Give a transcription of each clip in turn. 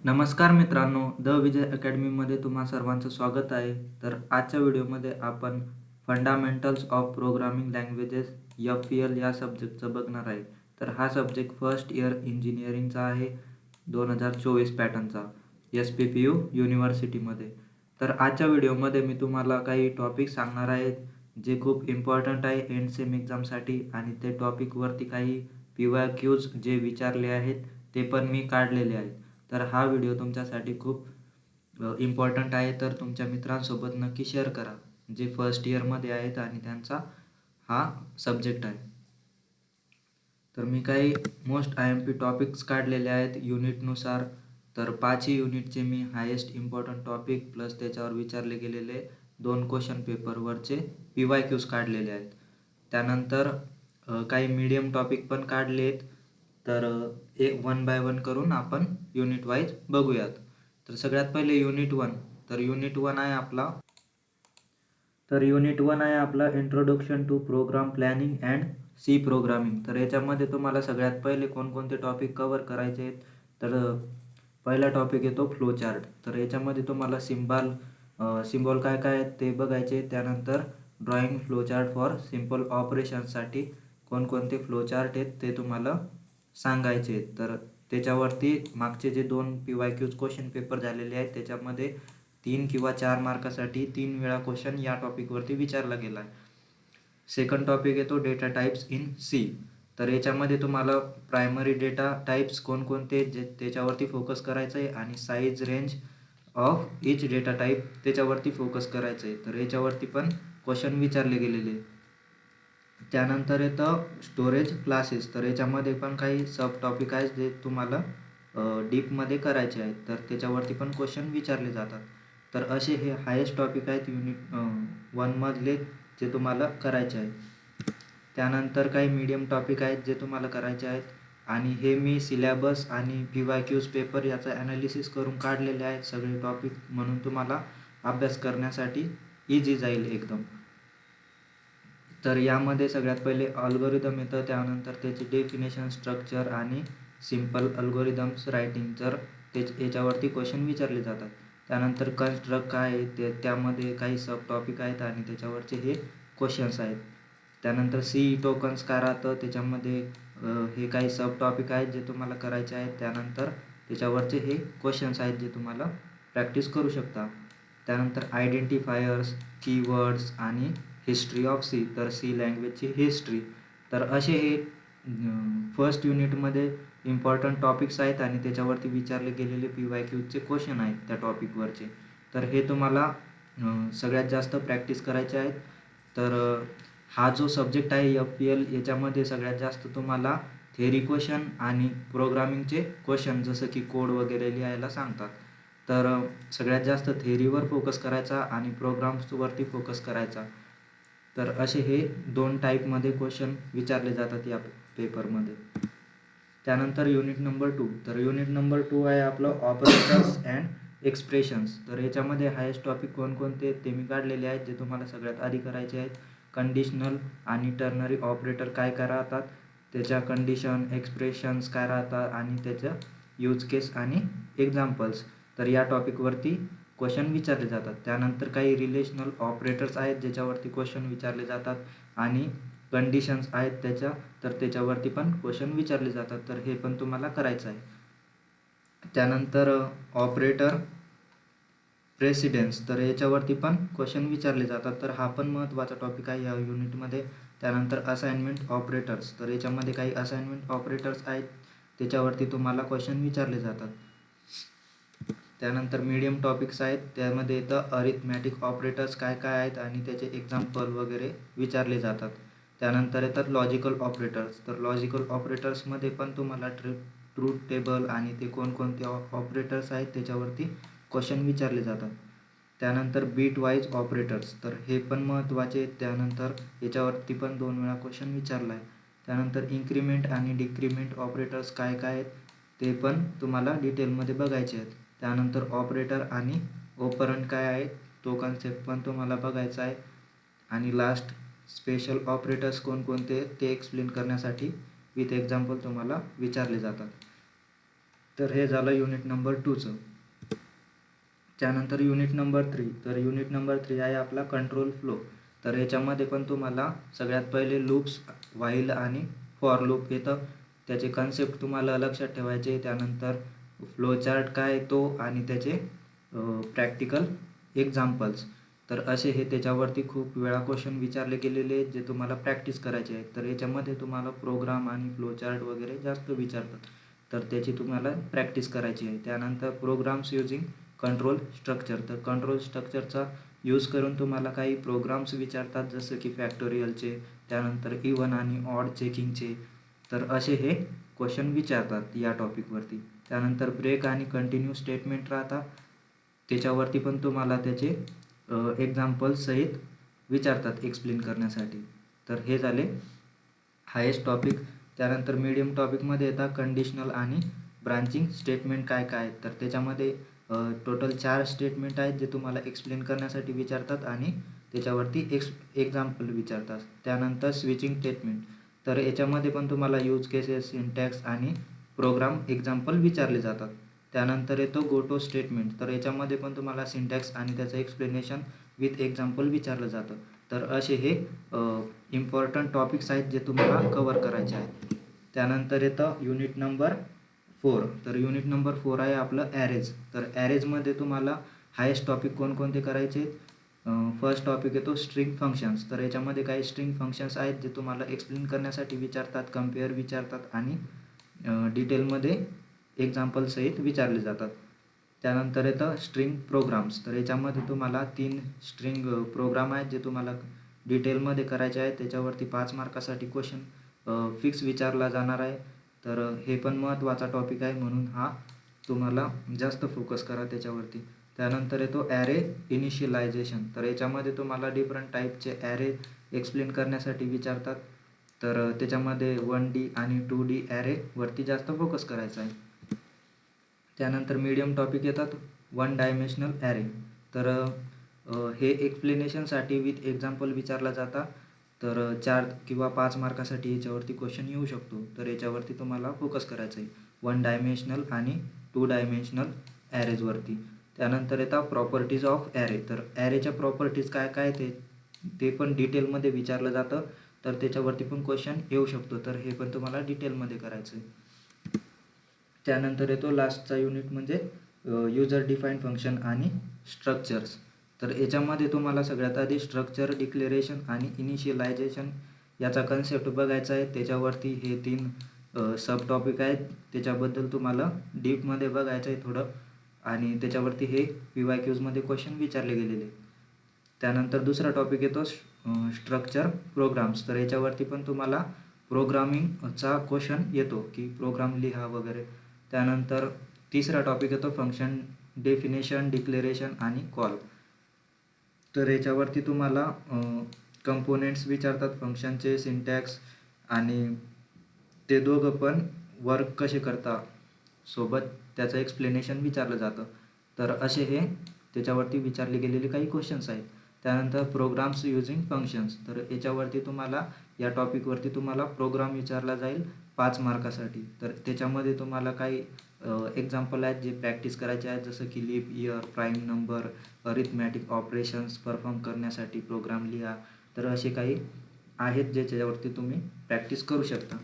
नमस्कार मित्रांनो, द विजय अकॅडमीमध्ये तुम्हा सर्वांचं स्वागत आहे. तर आजच्या व्हिडिओमध्ये आपण fundamentals of programming languages FPL या सब्जेक्टचं बघणार आहे. तर हा सब्जेक्ट फर्स्ट इयर इंजिनिअरिंगचा आहे, 2024 पॅटर्नचा, SPPU युनिव्हर्सिटीमध्ये. तर आजच्या व्हिडिओमध्ये मी तुम्हाला काही टॉपिक सांगणार आहेत जे खूप इम्पॉर्टंट आहे एंड सेम एक्झामसाठी, आणि ते टॉपिकवरती काही PYQs जे विचारले आहेत ते पण मी काढलेले आहेत. तर हा व्हिडिओ तुमच्यासाठी खूप इम्पॉर्टंट आहे, तर तुमच्या मित्रांसोबत नक्की शेअर करा जे फर्स्ट इयरमध्ये आहेत आणि त्यांचा हा सब्जेक्ट आहे. तर मी काही मोस्ट IMP टॉपिक्स काढलेले आहेत युनिटनुसार. तर 5ही युनिटचे मी हायेस्ट इम्पॉर्टंट टॉपिक प्लस त्याच्यावर विचारले गेलेले 2 क्वेश्चन पेपरवरचे PYQs काढलेले आहेत. त्यानंतर काही मीडियम टॉपिक पण काढले आहेत. तर एक 1 बाय 1 करून आपण युनिट वाईज बघूयात. तर सगळ्यात पहिले युनिट 1. तर युनिट 1 आहे आपला introduction to program planning and C programming. तर याच्यामध्ये तुम्हाला सगळ्यात पहिले कोणकोणते टॉपिक कव्हर करायचे आहेत. तर पहिला टॉपिक येतो फ्लो चार्ट. तर याच्यामध्ये तुम्हाला सिम्बॉल काय काय आहेत ते बघायचे. त्यानंतर drawing flow chart for simple ऑपरेशनसाठी कोणकोणते फ्लो चार्ट आहेत ते तुम्हाला सांगायचे आहेत. तर त्याच्यावरती मागचे जे 2 PYQs क्वेश्चन पेपर झालेले आहेत त्याच्यामध्ये 3 किंवा 4 मार्कासाठी 3 वेळा क्वेश्चन या टॉपिकवरती विचारला गेला आहे. सेकंड टॉपिक येतो डेटा टाईप्स इन सी. तर याच्यामध्ये तुम्हाला प्रायमरी डेटा टाईप्स कोणकोणते जे त्याच्यावरती फोकस करायचं आहे, आणि size range of each data type त्याच्यावरती फोकस करायचं आहे. तर याच्यावरती पण क्वेश्चन विचारले गेलेले. त्यानंतर येतं स्टोरेज क्लासेस. तर याच्यामध्ये पण काही सब टॉपिक आहेत जे तुम्हाला डीपमध्ये करायचे आहेत. तर त्याच्यावरती पण क्वेश्चन विचारले जातात. तर असे हे हायेस्ट टॉपिक आहेत युनिट 1मधले जे तुम्हाला करायचे आहेत. त्यानंतर काही मीडियम टॉपिक आहेत जे तुम्हाला करायचे आहेत, आणि हे मी सिलॅबस आणि PYQs पेपर याचा ॲनालिसिस करून काढलेले आहेत सगळे टॉपिक, म्हणून तुम्हाला अभ्यास करण्यासाठी इझी जाईल एकदम. तर यामध्ये सगळ्यात पहिले अल्गोरिदम येतं, त्यानंतर त्याची डेफिनेशन, स्ट्रक्चर आणि सिम्पल अल्गोरिदम्स रायटिंग जर याच्यावरती क्वेश्चन विचारले जातात. त्यानंतर कन्स्ट्रक्ट काय आहे त्यामध्ये काही सब टॉपिक आहेत आणि त्याच्यावरचे हे क्वेश्चन्स आहेत. त्यानंतर CE टोकन्स काय राहतं त्याच्यामध्ये हे काही सब टॉपिक आहेत जे तुम्हाला करायचे आहेत. त्यानंतर त्याच्यावरचे हे क्वेश्चन्स आहेत जे तुम्हाला प्रॅक्टिस करू शकता. त्यानंतर आयडेंटिफायर्स, कीवर्ड्स आणि हिस्ट्री ऑफ सी. तर सी लँग्वेजची हिस्ट्री. तर असे हे फर्स्ट युनिटमध्ये इम्पॉर्टंट टॉपिक्स आहेत आणि त्याच्यावरती विचारले गेलेले PYQचे क्वेश्चन आहेत त्या टॉपिकवरचे. तर हे तुम्हाला सगळ्यात जास्त प्रॅक्टिस करायचे आहेत. तर हा जो सब्जेक्ट आहे FPL याच्यामध्ये सगळ्यात जास्त तुम्हाला थेअरी क्वेश्चन आणि प्रोग्रामिंगचे क्वेश्चन जसं की कोड वगैरे लिहायला सांगतात. तर सगळ्यात जास्त थेअरीवर फोकस करायचा आणि प्रोग्राम्सवरती फोकस करायचा. तर असे हे 2 टाईपमध्ये क्वेश्चन विचारले जातात या पेपरमध्ये. त्यानंतर युनिट नंबर 2. तर युनिट नंबर 2 आहे आपलं ऑपरेटर्स अँड एक्सप्रेशन्स. तर याच्यामध्ये हायेस्ट टॉपिक कोणकोणते ते मी काढलेले आहेत जे तुम्हाला सगळ्यात आधी करायचे आहेत. कंडिशनल आणि टर्नरी ऑपरेटर काय काय राहतात, त्याच्या कंडिशन, एक्सप्रेशन्स काय राहतात आणि त्याचं यूज केस आणि एक्झाम्पल्स. तर या टॉपिकवरती क्वेश्चन विचारले जातात. त्यानंतर काही रिलेशनल ऑपरेटर्स आहेत ज्याच्यावरती क्वेश्चन विचारले जातात, आणि कंडिशन्स आहेत तर त्याच्यावरती पण क्वेश्चन विचारले जातात. तर हे पण तुम्हाला करायचं आहे. त्यानंतर ऑपरेटर प्रेसिडेन्स. तर याच्यावरती पण क्वेश्चन विचारले जातात. तर हा पण महत्त्वाचा टॉपिक आहे या युनिटमध्ये. त्यानंतर असाइनमेंट ऑपरेटर्स. तर याच्यामध्ये काही असाइनमेंट ऑपरेटर्स आहेत त्याच्यावरती तुम्हाला क्वेश्चन विचारले जातात. त्यानंतर मीडियम टॉपिक्स आहेत त्यामध्ये येतं अरिथमॅटिक ऑपरेटर्स काय काय आहेत आणि त्याचे एक्झाम्पल वगैरे विचारले जातात. त्यानंतर येतात लॉजिकल ऑपरेटर्स. तर लॉजिकल ऑपरेटर्समध्ये पण तुम्हाला ट्रूथ टेबल आणि ते कोणकोणते ऑपरेटर्स आहेत त्याच्यावरती क्वेश्चन विचारले जातात. त्यानंतर बीट वाईज ऑपरेटर्स. तर हे पण महत्त्वाचे. त्यानंतर याच्यावरती पण 2 वेळा क्वेश्चन विचारला आहे. त्यानंतर इन्क्रीमेंट आणि डिक्रीमेंट ऑपरेटर्स काय काय आहेत ते पण तुम्हाला डिटेलमध्ये बघायचे आहेत. त्यानंतर ऑपरेटर आणि ऑपरंट काय आहे तो कन्सेप्ट पण तुम्हाला बघायचा आहे. आणि लास्ट स्पेशल ऑपरेटर्स कोणकोणते ते एक्सप्लेन करण्यासाठी विथ एक्झाम्पल तुम्हाला विचारले जातात. तर हे झालं युनिट नंबर 2चं. त्यानंतर युनिट नंबर 3. तर युनिट नंबर 3 आहे आपला कंट्रोल फ्लो. तर याच्यामध्ये पण तुम्हाला सगळ्यात पहिले लूप्स, व्हाईल आणि फॉर लूप येतं. त्याचे कन्सेप्ट तुम्हाला लक्षात ठेवायचे. त्यानंतर फ्लो चार्ट काय तो आणि त्याचे प्रॅक्टिकल एक्झाम्पल्स. तर असे हे त्याच्यावरती खूप वेळा क्वेश्चन विचारले गेलेले आहेत जे तुम्हाला प्रॅक्टिस करायचे आहेत. तर याच्यामध्ये तुम्हाला प्रोग्राम आणि फ्लो चार्ट वगैरे जास्त विचारतात. तर त्याची तुम्हाला प्रॅक्टिस करायची आहे. त्यानंतर प्रोग्राम्स युजिंग कंट्रोल स्ट्रक्चर. तर कंट्रोल स्ट्रक्चरचा यूज करून तुम्हाला काही प्रोग्राम्स विचारतात जसं की फॅक्टोरियलचे, त्यानंतर इवन आणि ऑड चेकिंगचे. तर असे हे क्वेश्चन विचारतात या टॉपिकवरती. त्यानंतर ब्रेक आणि कंटिन्यू स्टेटमेंट राहतात. त्याच्यावरती पण तुम्हाला त्याचे एक्झाम्पल्स सहित विचारतात एक्सप्लेन करण्यासाठी. तर हे झाले हायेस्ट टॉपिक. त्यानंतर मीडियम टॉपिकमध्ये येतात कंडिशनल आणि ब्रांचिंग स्टेटमेंट काय काय आहेत. तर त्याच्यामध्ये टोटल 4 स्टेटमेंट आहेत जे तुम्हाला एक्सप्लेन करण्यासाठी विचारतात आणि त्याच्यावरती एक्झाम्पल विचारतात. त्यानंतर स्विचिंग स्टेटमेंट. तर याच्यामध्ये पण तुम्हाला यूज केसेस, सिंटॅक्स आणि प्रोग्राम एक्झाम्पल विचारले जातात. त्यानंतर येतो गो टू स्टेटमेंट. तर याच्यामध्ये पण तुम्हाला सिंटॅक्स आणि त्याचं एक्सप्लेनेशन विथ एक्झाम्पल विचारलं जातं. तर असे हे इम्पॉर्टंट टॉपिक्स आहेत जे तुम्हाला कवर करायचे आहेत. त्यानंतर येतं युनिट नंबर 4. तर युनिट नंबर 4 आहे आपलं ॲरेज. तर ॲरेजमध्ये तुम्हाला हायेस्ट टॉपिक कोणकोणते करायचे आहेत. फर्स्ट टॉपिक येतो स्ट्रिंग फंक्शन्स. तर याच्यामध्ये काही स्ट्रिंग फंक्शन्स आहेत जे तुम्हाला एक्सप्लेन करण्यासाठी विचारतात, कम्पेअर विचारतात आणि डिटेलमध्ये एक्झाम्पलसहित विचारले जातात. त्यानंतर येतं स्ट्रिंग प्रोग्राम्स. तर याच्यामध्ये तुम्हाला 3 स्ट्रिंग प्रोग्राम आहेत जे तुम्हाला डिटेलमध्ये करायचे आहेत. त्याच्यावरती 5 मार्कासाठी क्वेश्चन फिक्स विचारला जाणार आहे. तर हे पण महत्त्वाचा टॉपिक आहे म्हणून हा तुम्हाला जास्त फोकस करा त्याच्यावरती. त्यानंतर येतो ॲरे इनिशियलायझेशन. तर याच्यामध्ये तुम्हाला डिफरंट टाईपचे ॲरे एक्सप्लेन करण्यासाठी विचारतात. तर त्याच्यामध्ये 1D आणि 2D ॲरेवरती जास्त फोकस करायचा आहे. त्यानंतर मीडियम टॉपिक येतात 1 डायमेन्शनल ॲरे. तर हे एक्सप्लेनेशनसाठी विथ एक्झाम्पल विचारला जाता. तर 4 किंवा 5 मार्कासाठी याच्यावरती क्वेश्चन येऊ शकतो. तर याच्यावरती तुम्हाला फोकस करायचं आहे 1 डायमेन्शनल आणि 2 डायमेन्शनल ॲरेजवरती. त्यानंतर येतात प्रॉपर्टीज ऑफ ॲरे. तर ॲरेच्या प्रॉपर्टीज काय काय ते पण डिटेलमध्ये विचारलं जातं. तर त्याच्यावरती पण क्वेश्चन येऊ शकतो. तर हे पण तुम्हाला डिटेलमध्ये करायचं आहे. त्यानंतर येतो लास्टचा युनिट म्हणजे युजर डिफाईन फंक्शन आणि स्ट्रक्चर्स. तर याच्यामध्ये तुम्हाला सगळ्यात आधी स्ट्रक्चर, डिक्लेरेशन आणि इनिशियलायझेशन याचा कन्सेप्ट बघायचा आहे. त्याच्यावरती हे 3 सब टॉपिक आहेत. त्याच्याबद्दल तुम्हाला डीपमध्ये बघायचं आहे थोडं आणि त्याच्यावरती हे PYQजमध्ये क्वेश्चन विचारले गेलेले. त्यानंतर दुसरा टॉपिक येतो स्ट्रक्चर प्रोग्राम्स. तर याच्यावरती पण तुम्हाला प्रोग्रामिंगचा क्वेश्चन येतो की प्रोग्राम लिहा वगैरे. त्यानंतर तिसरा टॉपिक येतो फंक्शन डेफिनेशन, डिक्लेरेशन आणि कॉल. तर याच्यावरती तुम्हाला कंपोनेंट्स विचारतात फंक्शनचे, सिंटॅक्स आणि ते दोघं पण वर्क कसे करता सोबत त्याचं एक्सप्लेनेशन विचारलं जातं. तर असे हे त्याच्यावरती विचारले गेलेले काही क्वेश्चन्स आहेत. त्यानंतर प्रोग्राम्स युजिंग फंक्शन्स. तर याच्यावरती तुम्हाला या टॉपिकवरती तुम्हाला प्रोग्राम विचारला जाईल 5 मार्कासाठी. तर त्याच्यामध्ये तुम्हाला काही एक्झाम्पल आहेत जे प्रॅक्टिस करायचे आहेत जसं की leap year, prime number, arithmetic operations perform करण्यासाठी प्रोग्राम लिहा. तर असे काही आहेत ज्याच्यावरती तुम्ही प्रॅक्टिस करू शकता.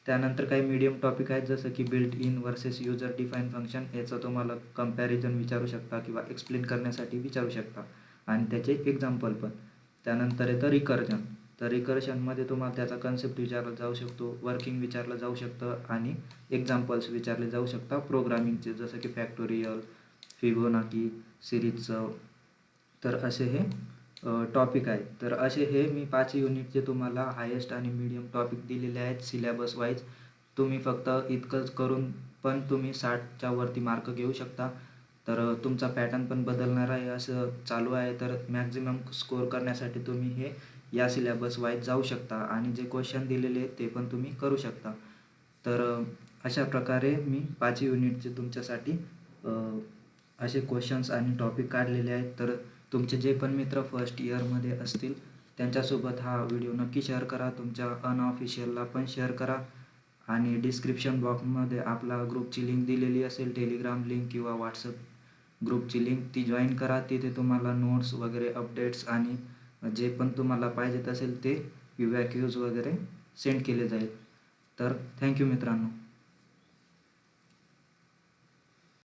त्यानंतर काही मीडियम टॉपिक आहेत जसं की built in versus user define function. याचं तुम्हाला कंपॅरिझन विचारू शकता किंवा एक्सप्लेन करण्यासाठी विचारू शकता आणि त्याचे एक्झाम्पल पण. त्यानंतर येतं रिकर्जन. तर रिकर्जनमध्ये तुम्हाला त्याचा कन्सेप्ट विचारला जाऊ शकतो, वर्किंग विचारलं जाऊ शकतं आणि एक्झाम्पल्स विचारले जाऊ शकतात प्रोग्रामिंगचे जसं की फॅक्टोरियल, फिबोनाची, सिरीजचं. तर असे हे टॉपिक आहेत. तर असे हे मी 5 युनिटचे तुम्हाला हायेस्ट आणि मीडियम टॉपिक दिलेले आहेत सिलॅबस वाईज. तुम्ही फक्त इतकंच करून पण तुम्ही 60च्या वरती मार्क घेऊ शकता. तर तुमचा पॅटर्न पण बदलणार आहे असं चालू आहे. तर मॅक्झिमम स्कोअर करण्यासाठी तुम्ही हे या सिलॅबस वाईज जाऊ शकता आणि जे क्वेश्चन दिलेले आहेत ते पण तुम्ही करू शकता. तर अशा प्रकारे मी 5 युनिटचे तुमच्यासाठी असे क्वेश्चन्स आणि टॉपिक काढलेले आहेत. तर तुमचे जे पण मित्र फर्स्ट इयरमध्ये असतील त्यांच्यासोबत हा व्हिडिओ नक्की शेअर करा. तुमच्या अनऑफिशियलला पण शेअर करा आणि डिस्क्रिप्शन बॉक्समध्ये आपला ग्रुपची लिंक दिलेली असेल, टेलिग्राम लिंक किंवा व्हॉट्सअप ग्रुपची लिंक, ती जॉईन करा. तिथे तुम्हाला नोट्स वगैरे, अपडेट्स आणि जे पण तुम्हाला पाहिजेत असेल ते FAQs वगैरे सेंड केले जाईल. तर थँक्यू मित्रांनो.